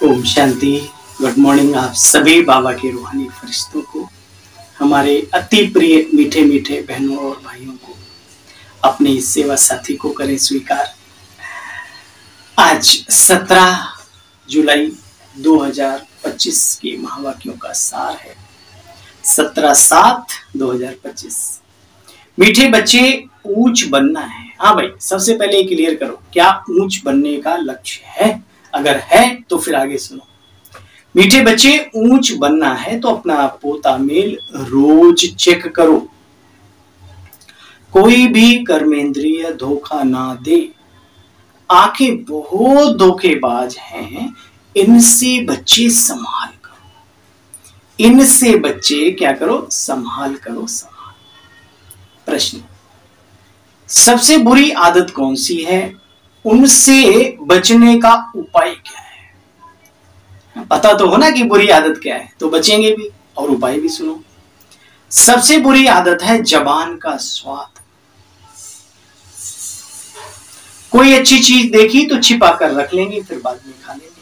Om Shanti. Good morning आप सभी बाबा के रूहानी फरिश्तों को, हमारे अति प्रिय मीठे मीठे बहनों और भाइयों को, अपने इस सेवा साथी को करें स्वीकार। आज 17 जुलाई 2025 के महावाक्यों का सार है। 17/7/2025। मीठे बच्चे, ऊंच बनना है। हाँ भाई, सबसे पहले क्लियर करो, क्या ऊंच बनने का लक्ष्य है? अगर है तो फिर आगे सुनो। मीठे बच्चे, ऊंच बनना है तो अपना पोता मेल रोज चेक करो। कोई भी कर्मेंद्रिय धोखा ना दे। आंखें बहुत धोखेबाज हैं, इनसे बच्चे संभाल करो। इनसे बच्चे क्या करो? संभाल करो, संभाल। प्रश्न, सबसे बुरी आदत कौन सी है? उनसे बचने का उपाय क्या है? पता तो हो ना कि बुरी आदत क्या है, तो बचेंगे भी और उपाय भी सुनो। सबसे बुरी आदत है जबान का स्वाद। कोई अच्छी चीज देखी तो छिपा कर रख लेंगे, फिर बाद में खा लेंगे।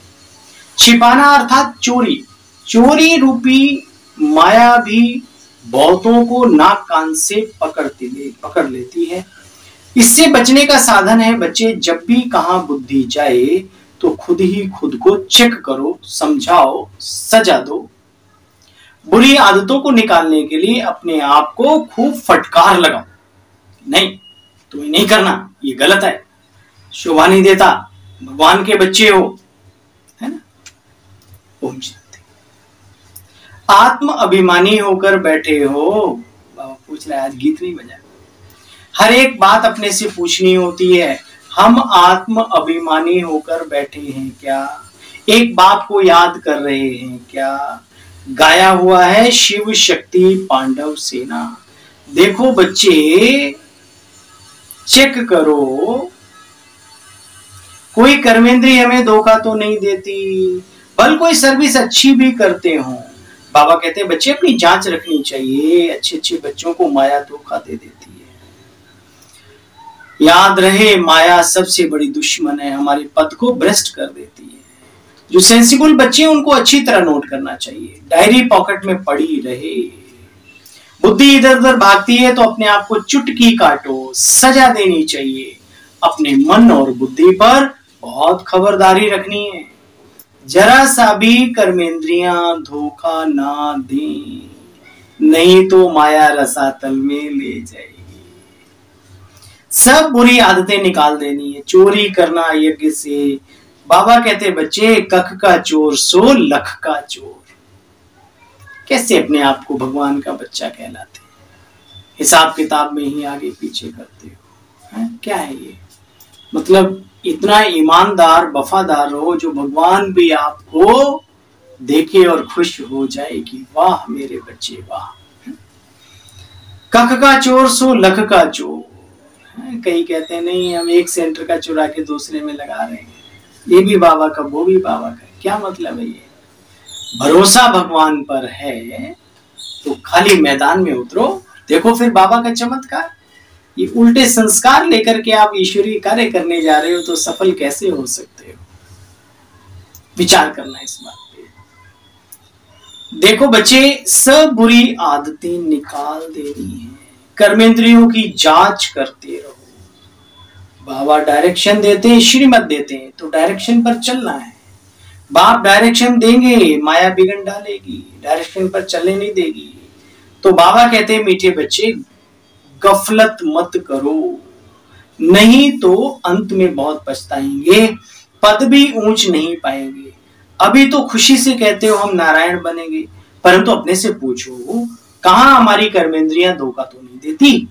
छिपाना अर्थात चोरी। चोरी रूपी माया भी बहुतों को नाक कान से पकड़ लेती है। इससे बचने का साधन है बच्चे, जब भी कहां बुद्धि जाए तो खुद ही खुद को चेक करो, समझाओ, सजा दो। बुरी आदतों को निकालने के लिए अपने आप को खूब फटकार लगाओ। नहीं, तुम्हें नहीं करना, ये गलत है, शोभा नहीं देता, भगवान के बच्चे हो, है ना? ओम शांति। आत्म अभिमानी होकर बैठे हो। बाबा पूछ रहा है, आज गीत नहीं बजा। हर एक बात अपने से पूछनी होती है। हम आत्म अभिमानी होकर बैठे हैं क्या? एक बाप को याद कर रहे हैं क्या? गाया हुआ है शिव शक्ति पांडव सेना। देखो बच्चे, चेक करो, कोई कर्मेंद्रिय हमें धोखा तो नहीं देती, बल कोई सर्विस अच्छी भी करते हो। बाबा कहते हैं बच्चे, अपनी जांच रखनी चाहिए। अच्छे अच्छे बच्चों को माया धोखा दे देती है। याद रहे, माया सबसे बड़ी दुश्मन है, हमारे पद को भ्रष्ट कर देती है। जो सेंसिबल बच्चे हैं उनको अच्छी तरह नोट करना चाहिए। डायरी पॉकेट में पड़ी रहे। बुद्धि इधर उधर भागती है तो अपने आप को चुटकी काटो, सजा देनी चाहिए। अपने मन और बुद्धि पर बहुत खबरदारी रखनी है। जरा सा भी कर्मेंद्रियां धोखा ना दें, नहीं तो माया रसातल में ले जाएगी। सब बुरी आदतें निकाल देनी है। चोरी करना यज्ञ से। बाबा कहते बच्चे, कख का चोर सो लख का चोर। कैसे अपने आप को भगवान का बच्चा कहलाते हैं? हिसाब किताब में ही आगे पीछे करते हो, है? क्या है ये? मतलब इतना ईमानदार वफादार रहो जो भगवान भी आपको देखे और खुश हो जाए कि वाह मेरे बच्चे, वाह। कख का चोर सो लख का चोर। कई कहते हैं नहीं, हम एक सेंटर का चुरा के दूसरे में लगा रहे हैं, ये भी बाबा का, वो भी बाबा का। क्या मतलब है ये? भरोसा भगवान पर है तो खाली मैदान में उतरो, देखो फिर बाबा का चमत्कार। ये उल्टे संस्कार लेकर के आप ईश्वरीय कार्य करने जा रहे हो तो सफल कैसे हो सकते हो? विचार करना इस बात पे। देखो बच्चे, सब बुरी आदतें निकाल देनी है। कर्मेंद्रियों की जांच करते रहो। बाबा डायरेक्शन देते हैं, श्रीमत देते हैं, तो डायरेक्शन पर चलना है। बाप डायरेक्शन देंगे, माया बिगड़ डालेगी, डायरेक्शन पर चलने नहीं देगी। तो बाबा कहते हैं मीठे बच्चे, गफलत मत करो, नहीं तो अंत में बहुत पछताएंगे, पद भी ऊंच नहीं पाएंगे। अभी तो खुशी से कहते हो हम नारायण बनेंगे, परंतु अपने से पूछो, कहां हमारी कर्मेंद्रियां धोखा तो नहीं देती?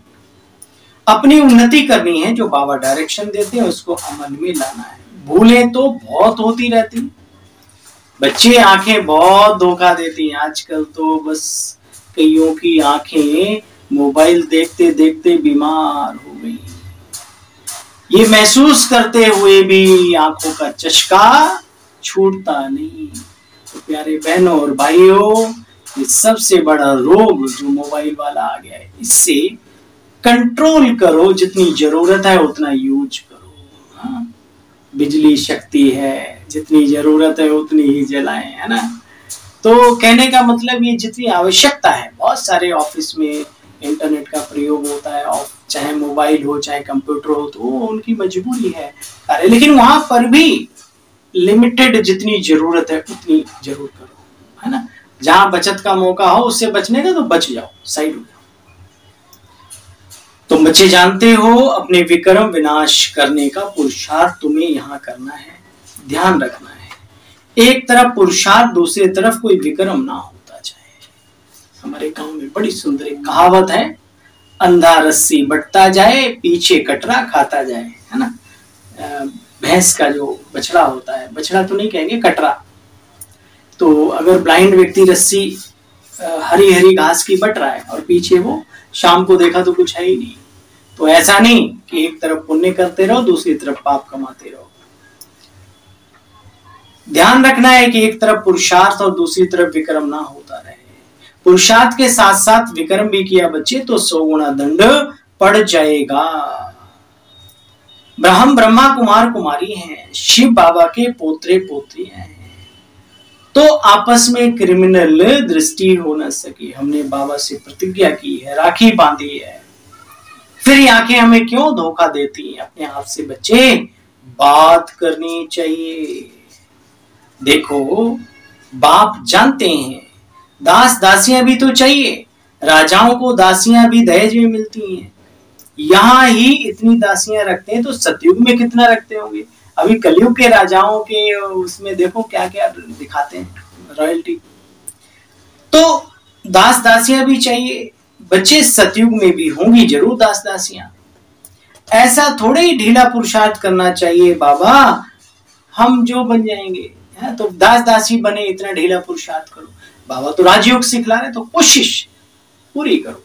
अपनी उन्नति करनी है। जो बाबा डायरेक्शन देते हैं उसको अमल में लाना है। भूलें तो बहुत होती रहती बच्चे, आंखें बहुत धोखा देती हैं आजकल तो। बस कईयों की आंखें मोबाइल देखते देखते बीमार हो गई। ये महसूस करते हुए भी आंखों का चस्का छूटता नहीं। तो प्यारे बहनों और भाइयों, ये सबसे बड़ा रोग जो मोबाइल वाला आ गया है, इससे कंट्रोल करो। जितनी जरूरत है उतना यूज करो। हाँ? बिजली शक्ति है, जितनी जरूरत है उतनी ही जलाएं, है ना। तो कहने का मतलब ये जितनी आवश्यकता है, बहुत सारे ऑफिस में इंटरनेट का प्रयोग होता है, और चाहे मोबाइल हो चाहे कंप्यूटर हो, तो वो उनकी मजबूरी है, अरे लेकिन वहां पर भी लिमिटेड जितनी जरूरत है उतनी जरूर करो, है ना। जहां बचत का मौका हो उससे बचने का तो बच जाओ, साइड हो जाओ। तुम बच्चे जानते हो अपने विक्रम विनाश करने का पुरुषार्थ तुम्हें यहाँ करना है, ध्यान रखना है। एक तरफ पुरुषार्थ, दूसरी तरफ कोई विक्रम ना होता जाए। हमारे गांव में बड़ी सुंदर एक कहावत है, अंधा रस्सी बटता जाए, पीछे कटरा खाता जाए, है ना। भैंस का जो बछड़ा होता है, बछड़ा तो नहीं कहेंगे, कटरा, तो अगर ब्लाइंड व्यक्ति रस्सी हरी हरी घास की बट रहा है और पीछे वो शाम को देखा तो कुछ है ही नहीं, तो ऐसा नहीं कि एक तरफ पुण्य करते रहो दूसरी तरफ पाप कमाते रहो। ध्यान रखना है कि एक तरफ पुरुषार्थ और दूसरी तरफ विक्रम ना होता रहे। पुरुषार्थ के साथ साथ विक्रम भी किया बच्चे तो 100 गुना दंड पड़ जाएगा। हम ब्रह्मा कुमार कुमारी हैं, शिव बाबा के पोत्रे पोत्री हैं, तो आपस में क्रिमिनल दृष्टि हो न सके। हमने बाबा से प्रतिज्ञा की है, राखी बांधी है, फिर ये आंखें हमें क्यों धोखा देती हैं। अपने आप से बच्चे बात करनी चाहिए। देखो बाप जानते हैं दास दासियां भी तो चाहिए, राजाओं को दासियां भी दहेज में मिलती हैं, यहां ही इतनी दासियां रखते हैं तो सतयुग में कितना रखते होंगे। अभी कलयुग के राजाओं के उसमें देखो क्या क्या दिखाते हैं, रॉयल्टी। तो दास दासियां भी चाहिए बच्चे, सतयुग में भी होंगी जरूर दास दासियां। ऐसा थोड़े ही ढीला पुरुषार्थ करना चाहिए बाबा हम जो बन जाएंगे, है तो दास दासी बने, इतना ढीला पुरुषार्थ करो। बाबा तो राजयोग सिखला रहे, तो कोशिश पूरी करो।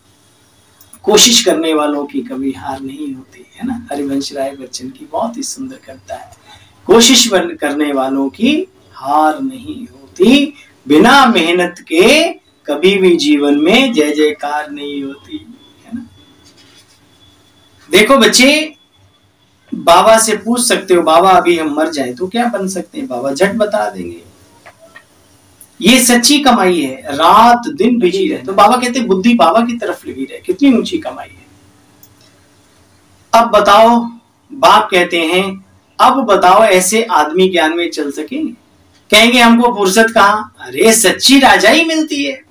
कोशिश करने वालों की कभी हार नहीं होती, है ना। हरिवंश राय बच्चन की बहुत ही सुंदर कविता है, कोशिश करने वालों की हार नहीं होती, बिना मेहनत के कभी भी जीवन में जय जयकार नहीं होती, है ना। देखो बच्चे बाबा से पूछ सकते हो, बाबा अभी हम मर जाए तो क्या बन सकते हैं, बाबा झट बता देंगे। ये सच्ची कमाई है, रात दिन बिजी रहे। तो बाबा कहते बुद्धि बाबा की तरफ लगी रहे, कितनी ऊंची कमाई है। अब बताओ, बाप कहते हैं अब बताओ ऐसे आदमी ज्ञान में चल सकेंगे, कहेंगे हमको फुर्सत कहां, अरे सच्ची राजाई मिलती है।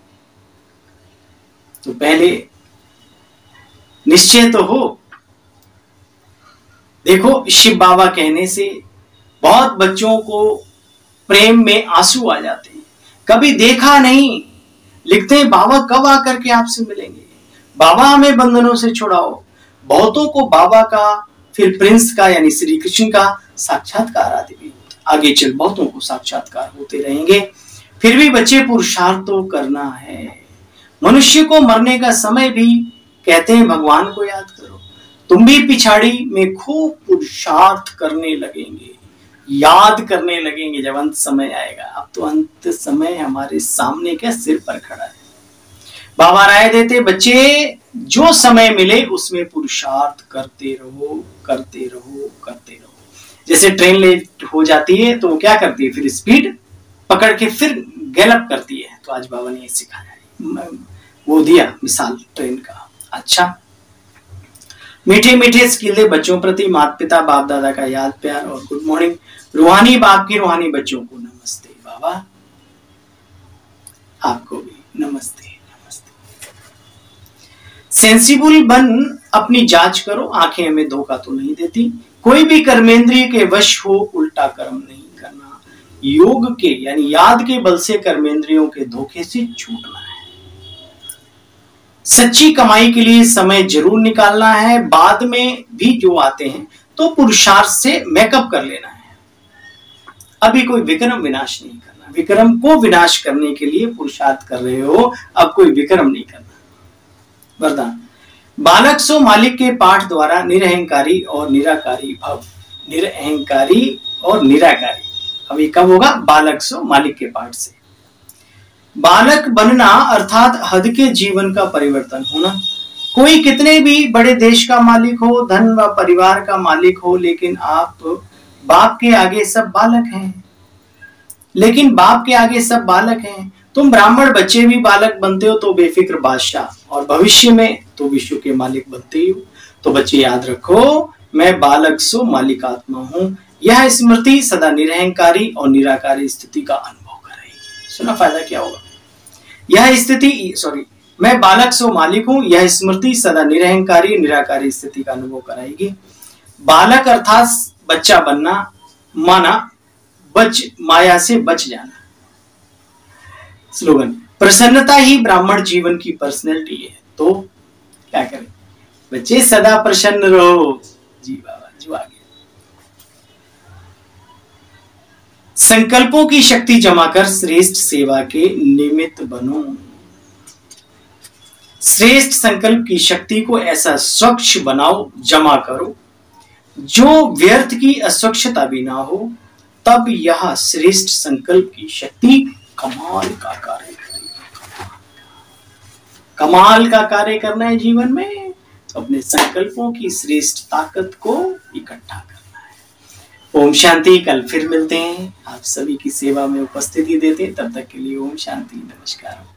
तो पहले निश्चय तो हो। देखो शिव बाबा कहने से बहुत बच्चों को प्रेम में आंसू आ जाते हैं, कभी देखा नहीं, लिखते हैं बाबा कब आकर के आपसे मिलेंगे, बाबा हमें बंधनों से छुड़ाओ। बहुतों को बाबा का, फिर प्रिंस का यानी श्री कृष्ण का साक्षात्कार आदि भी आगे चल बहुतों को साक्षात्कार होते रहेंगे। फिर भी बच्चे पुरुषार्थ तो करना है। मनुष्य को मरने का समय भी कहते हैं भगवान को याद करो। तुम भी पिछाड़ी में खूब पुरुषार्थ करने लगेंगे, याद करने लगेंगे जब अंत समय आएगा। अब तो अंत समय हमारे सामने के सिर पर खड़ा है। बाबा राय देते बच्चे जो समय मिले उसमें पुरुषार्थ करते रहो, करते रहो, करते रहो। जैसे ट्रेन लेट हो जाती है तो वो क्या करती है, फिर स्पीड पकड़ के फिर गैलप करती है। तो आज बाबा ने ये सिखाया है, वो दिया मिसाल ट्रेन का। अच्छा, मीठे मीठे स्किले बच्चों प्रति माता पिता बाप दादा का याद प्यार और गुड मॉर्निंग। रूहानी बाप की रूहानी बच्चों को नमस्ते। बाबा आपको भी नमस्ते, नमस्ते। सेंसिबल बन अपनी जांच करो, आंखें हमें धोखा तो नहीं देती। कोई भी कर्मेंद्रिय के वश हो उल्टा कर्म नहीं करना। योग के यानी याद के बल से कर्मेंद्रियों के धोखे से छूटना है। सच्ची कमाई के लिए समय जरूर निकालना है। बाद में भी जो आते हैं तो पुरुषार्थ से मेकअप कर लेना है। अभी कोई विक्रम विनाश नहीं करना। विक्रम को विनाश करने के लिए पुरुषार्थ कर रहे हो, अब कोई विक्रम नहीं करना। वरदान, बालक सो मालिक के पाठ द्वारा निरहंकारी और निराकारी भव। निरहंकारी और निराकारी, अभी कब होगा, बालक सो मालिक के पाठ से। बालक बनना अर्थात हद के जीवन का परिवर्तन होना। कोई कितने भी बड़े देश का मालिक हो, धन व परिवार का मालिक हो, लेकिन आप बाप के आगे सब बालक हैं, लेकिन बाप के आगे सब बालक हैं। तुम ब्राह्मण बच्चे भी बालक बनते हो तो बेफिक्र बादशाह, और भविष्य में तो विश्व के मालिक बनते ही हो। तो बच्चे याद रखो, मैं बालक सो मालिक आत्मा हूं। यह स्मृति सदा निरहंकारी और निराकारी स्थिति का अनुभव कराएगी। सुना फायदा क्या होगा? यह स्थिति, सॉरी, मैं बालक सो मालिक हूं, यह स्मृति सदा निरहंकारी निराकारी स्थिति का अनुभव कराएगी। बालक अर्थात बच्चा बनना, माना माया से बच जाना। स्लोगन, प्रसन्नता ही ब्राह्मण जीवन की पर्सनैलिटी है। तो क्या करें बच्चे? सदा प्रसन्न रहो। जी बाबा, जो आ गया। संकल्पों की शक्ति जमा कर श्रेष्ठ सेवा के निमित्त बनो। श्रेष्ठ संकल्प की शक्ति को ऐसा स्वच्छ बनाओ, जमा करो, जो व्यर्थ की अस्वच्छता भी ना हो। तब यह श्रेष्ठ संकल्प की शक्ति कमाल का कार्य करेगी। कमाल का कार्य करना है जीवन में, तो अपने संकल्पों की श्रेष्ठ ताकत को इकट्ठा करना है। ओम शांति। कल फिर मिलते हैं, आप सभी की सेवा में उपस्थिति देते हैं। तब तक के लिए ओम शांति, नमस्कार।